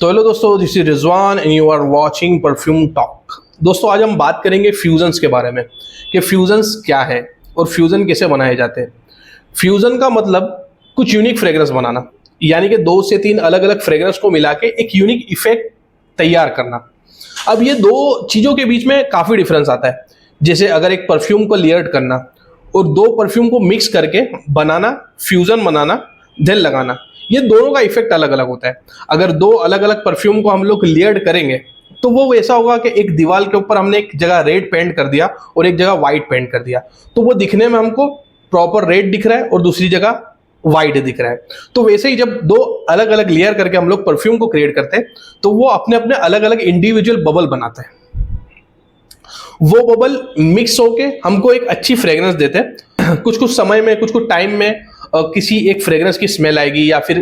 तो हेलो दोस्तों, this is Rizwan and you are watching perfume talk. दोस्तों, आज हम बात करेंगे फ्यूजन्स के बारे में कि फ्यूजन्स क्या है और फ्यूजन कैसे बनाए जाते हैं। फ्यूजन का मतलब कुछ यूनिक फ्रेग्रेंस बनाना, यानी कि दो से तीन अलग अलग फ्रेग्रेंस को मिला के एक यूनिक इफेक्ट तैयार करना। अब ये दो चीज़ों के बीच में काफ़ी डिफरेंस आता है। जैसे अगर एक परफ्यूम को लेयर्ड करना और दो परफ्यूम को मिक्स करके बनाना, फ्यूजन बनाना, देन लगाना, ये दोनों का इफेक्ट अलग अलग होता है। अगर दो अलग अलग परफ्यूम को हम लोग लेयर्ड करेंगे तो वो वैसा होगा कि एक दीवार के ऊपर हमने एक जगह रेड पेंट कर दिया और एक जगह व्हाइट पेंट कर दिया, तो वो दिखने में हमको प्रॉपर रेड दिख रहा है और दूसरी जगह वाइट दिख रहा है। तो वैसे ही जब दो अलग अलग लेयर करके हम लोग परफ्यूम को क्रिएट करते हैं तो वो अपने अपने अलग अलग इंडिविजुअल बबल बनाते हैं। वो बबल मिक्स होके हमको एक अच्छी फ्रेग्रेंस देते हैं। कुछ कुछ समय में, कुछ कुछ टाइम में किसी एक फ्रेग्रेंस की स्मेल आएगी, या फिर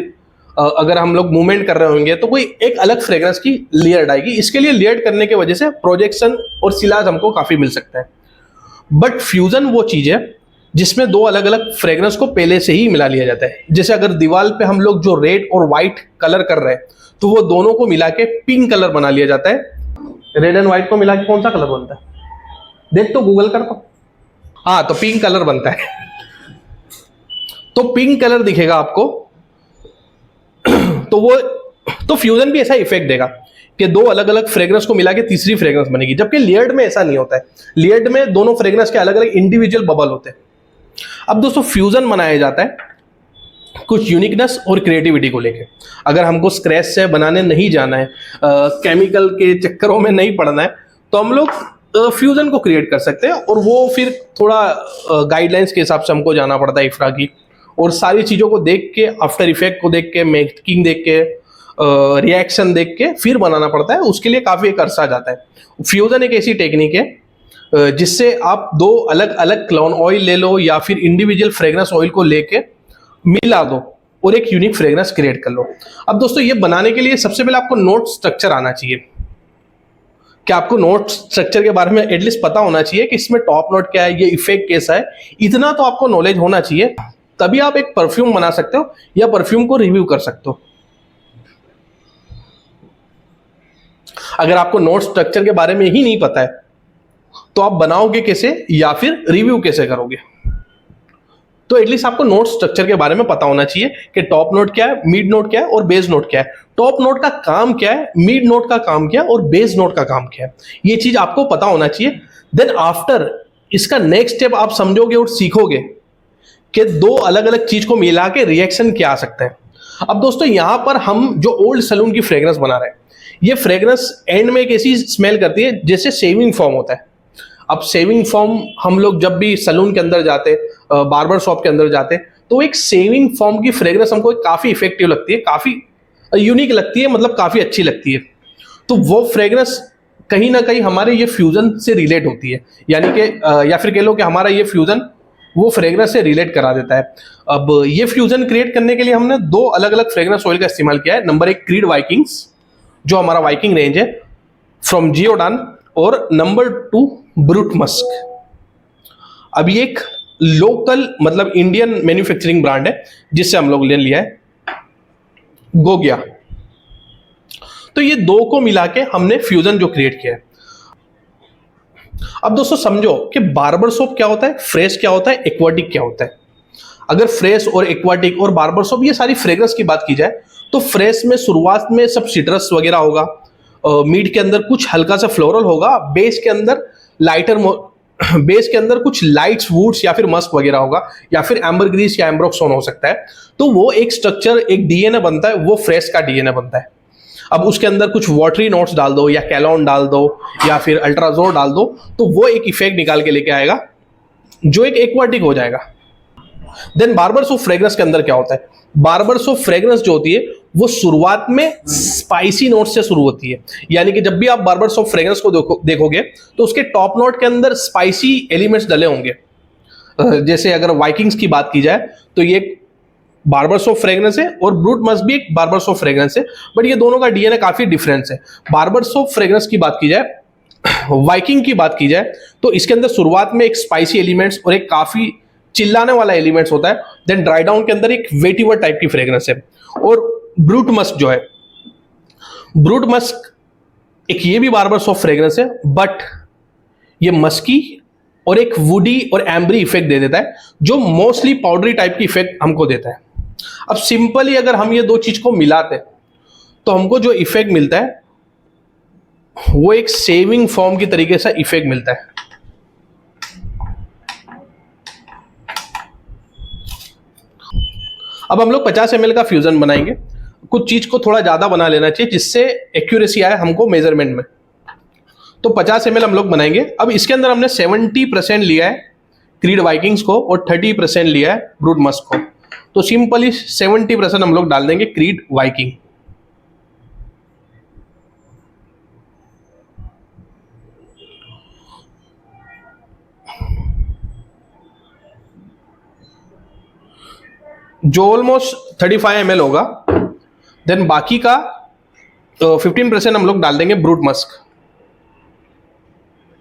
अगर हम लोग मूवमेंट कर रहे होंगे तो कोई एक अलग फ्रेग्रेंस की लेयर आएगी। इसके लिए लेयर करने की वजह से प्रोजेक्शन और सिलाज हमको काफी मिल सकता है। बट फ्यूजन वो चीज है जिसमें दो अलग अलग फ्रेग्रेंस को पहले से ही मिला लिया जाता है। जैसे अगर दीवार पे हम लोग जो रेड और व्हाइट कलर कर रहे हैं तो वो दोनों को मिला के पिंक कलर बना लिया जाता है। रेड एंड व्हाइट को मिला के कौन सा कलर बनता है? देख तो, गूगल कर तो। हाँ, तो पिंक कलर बनता है। तो पिंक कलर दिखेगा आपको। तो फ्यूजन भी ऐसा इफेक्ट देगा कि दो अलग अलग फ्रेग्रेंस को मिला के तीसरी फ्रेग्रेंस बनेगी। जबकि लेयर्ड में ऐसा नहीं होता है। लेयर्ड में दोनों फ्रेग्रेंस के अलग अलग इंडिविजुअल बबल होते हैं। अब दोस्तों, फ्यूजन बनाया जाता है कुछ यूनिकनेस और क्रिएटिविटी को लेके। अगर हमको स्क्रैच से बनाने नहीं जाना है, केमिकल के चक्करों में नहीं पड़ना है, तो हम लोग फ्यूजन को क्रिएट कर सकते हैं। और वो फिर थोड़ा गाइडलाइंस के हिसाब से हमको जाना पड़ता है इफ्रा की, और सारी चीज़ों को देख के, आफ्टर इफेक्ट को देख के, मेकिंग देख के, रिएक्शन देख के फिर बनाना पड़ता है। उसके लिए काफ़ी एक अरसा जाता है। फ्यूजन एक ऐसी टेक्निक है जिससे आप दो अलग अलग क्लोन ऑयल ले लो या फिर इंडिविजुअल फ्रेग्रेंस ऑयल को लेके मिला दो और एक यूनिक फ्रेग्रेंस क्रिएट कर लो। अब दोस्तों, ये बनाने के लिए सबसे पहले आपको नोट स्ट्रक्चर आना चाहिए। कि आपको नोट स्ट्रक्चर के बारे में एटलीस्ट पता होना चाहिए कि इसमें टॉप नोट क्या है, ये इफेक्ट कैसा है। इतना तो आपको नॉलेज होना चाहिए, तभी आप एक परफ्यूम बना सकते हो या परफ्यूम को रिव्यू कर सकते हो। अगर आपको नोट स्ट्रक्चर के बारे में ही नहीं पता है तो आप बनाओगे कैसे या फिर रिव्यू कैसे करोगे? तो एटलीस्ट आपको नोट स्ट्रक्चर के बारे में पता होना चाहिए कि टॉप नोट क्या है, मिड नोट क्या है और बेस नोट क्या है। टॉप नोट का काम क्या है, मिड नोट का काम क्या है और बेस नोट का काम क्या है, ये चीज आपको पता होना चाहिए। देन आफ्टर इसका नेक्स्ट स्टेप आप समझोगे और सीखोगे कि दो अलग अलग चीज को मिला के रिएक्शन क्या आ सकता है। अब दोस्तों, यहां पर हम जो ओल्ड सलून की फ्रेग्रेंस बना रहे हैं, ये फ्रेग्रेंस एंड में एक ऐसी स्मेल करती है जैसे शेविंग फॉर्म होता है। अब शेविंग फॉर्म हम लोग जब भी सलून के अंदर जाते, बार्बर शॉप के अंदर जाते, तो एक शेविंग फॉर्म की फ्रेग्रेंस हमको काफी इफेक्टिव लगती है, काफी यूनिक लगती है, मतलब काफी अच्छी लगती है। तो वो फ्रेग्रेंस कहीं ना कहीं हमारे ये फ्यूजन से रिलेट होती है, यानी कि या फिर कह लो कि हमारा ये फ्यूजन वो फ्रेग्रेंस से रिलेट करा देता है। अब ये फ्यूजन क्रिएट करने के लिए हमने दो अलग अलग फ्रेग्रेंस ऑयल का इस्तेमाल किया है। नंबर 1 क्रीड वाइकिंग्स, जो हमारा वाइकिंग रेंज है फ्रॉम जियोडान, और नंबर 2 ब्रूट मस्क। अब ये एक लोकल मतलब इंडियन मैन्युफैक्चरिंग ब्रांड है जिससे हम लोग ले लिया है गोगिया। तो ये दो को मिला के हमने फ्यूजन जो क्रिएट किया है। अब दोस्तों समझो कि बार्बर सोप क्या होता है, फ्रेश क्या होता है, एक्वाटिक क्या होता है। अगर फ्रेश और एक्वाटिक और बार्बर सोप ये सारी फ्रेग्रेंस की बात की जाए तो फ्रेश में शुरुआत में सब सिट्रस वगैरह होगा, मीड के अंदर कुछ हल्का सा फ्लोरल होगा, बेस के अंदर लाइटर, बेस के अंदर कुछ लाइट्स वुड्स या फिर मस्क वगैरह होगा, या फिर एम्बरग्रीस या एम्ब्रोक्सोन हो सकता है। तो वो एक स्ट्रक्चर, एक डीएनए बनता है, वो फ्रेश का डीएनए बनता है। अब उसके अंदर कुछ वाटरी नोट्स डाल दो या कैलोन डाल दो या फिर अल्ट्राजोर डाल दो, तो वो एक इफेक्ट निकाल के लेके आएगा जो एक एक्वाटिक हो जाएगा। देन बार्बर सोप फ्रेग्रेंस के अंदर क्या होता है, बार्बर सोप फ्रेग्रेंस जो होती है वो शुरुआत में स्पाइसी नोट से शुरू होती है। यानी कि जब भी आप बार्बर सोप फ्रेग्रेंस को देखोगे तो उसके टॉप नोट के अंदर स्पाइसी एलिमेंट्स डले होंगे। जैसे अगर वाइकिंग्स की बात की जाए तो ये बार्बर सोप फ्रेग्रेंस है और ब्रूट मस्क भी एक बार्बर सोप फ्रेग्रेंस है, बट ये दोनों का डीएनए काफी डिफरेंस है। बार्बर सोप फ्रेग्रेंस की बात की जाए, वाइकिंग की बात की जाए, तो इसके अंदर शुरुआत में एक स्पाइसी एलिमेंट्स और एक काफी चिल्लाने वाला एलिमेंट्स होता है। देन ड्राई डाउन के अंदर एक वेटिवर टाइप की फ्रेग्रेंस है। और ब्रूट मस्क जो है ब्रूट मस्क एक ये भी बार्बर सॉफ्ट फ्रेग्रेंस है, बट ये मस्की और एक वुडी और एम्बरी इफेक्ट दे देता है, जो मोस्टली पाउडरी टाइप की इफेक्ट हमको देता है। अब सिंपली अगर हम ये दो चीज को मिलाते तो हमको जो इफेक्ट मिलता है वो एक सेविंग फॉर्म की तरीके से इफेक्ट मिलता है। अब हम लोग 50 ml का फ्यूजन बनाएंगे। कुछ चीज को थोड़ा ज्यादा बना लेना चाहिए जिससे एक्यूरेसी आए हमको मेजरमेंट में। तो 50 ml हम लोग बनाएंगे। अब इसके अंदर हमने 70% लिया है क्रीड वाइकिंग्स को और 30% लिया है ब्रूट मस्क को। तो सिंपली 70% हम लोग डाल देंगे क्रीड वाइकिंग। जो ऑलमोस्ट 35 ml होगा। देन बाकी का 15% हम लोग डाल देंगे ब्रूट मस्क,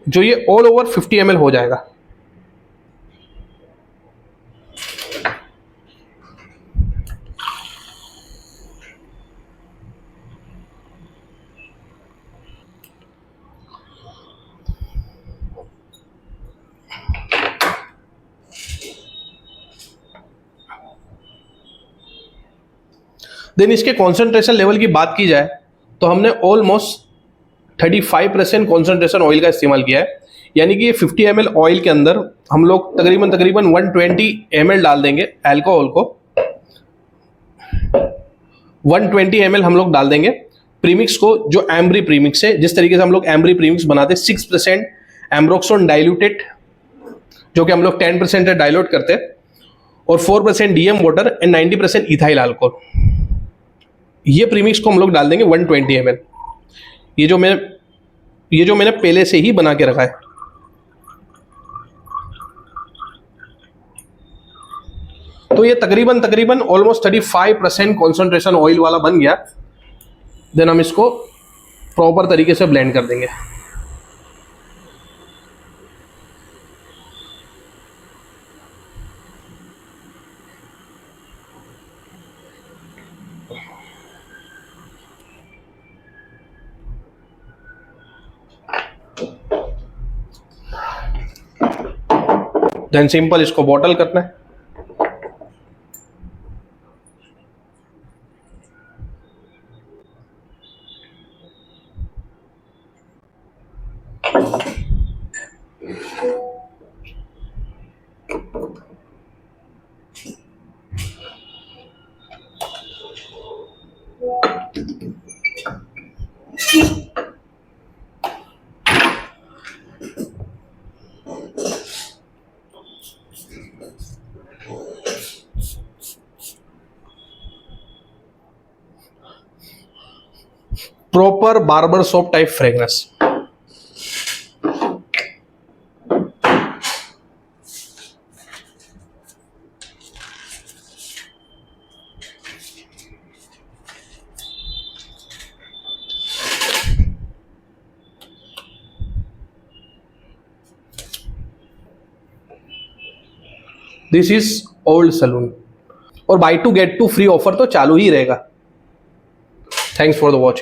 जो ये ऑल ओवर 50 ml हो जाएगा। देन इसके कॉन्सेंट्रेशन लेवल की बात की जाए तो हमने ऑलमोस्ट 35% कॉन्सेंट्रेशन ऑयल का इस्तेमाल किया है। यानी कि ये 50 ml ऑयल के अंदर हम लोग तकरीबन 120 ml डाल देंगे अल्कोहल को। 120 ml हम लोग डाल देंगे प्रीमिक्स को, जो एम्ब्री प्रीमिक्स है। जिस तरीके से हम लोग एम्ब्री प्रीमिक्स बनाते हैं, 6% एम्ब्रोक्सोन डाइल्यूटेड, जो कि हम लोग 10% डाइल्यूट करते हैं, और 4% DM water and 90% ethyl alcohol. ये प्रीमिक्स को हम लोग डाल देंगे 120 ml। ये जो मैंने पहले से ही बना के रखा है। तो ये तकरीबन ऑलमोस्ट 35% कॉन्सेंट्रेशन ऑयल वाला बन गया। देन हम इसको प्रॉपर तरीके से ब्लेंड कर देंगे। देन सिंपल इसको बॉटल करना है। Proper barber soap type fragrance. This is old saloon, और buy two get two free offer तो चालू ही रहेगा। Thanks for the watching.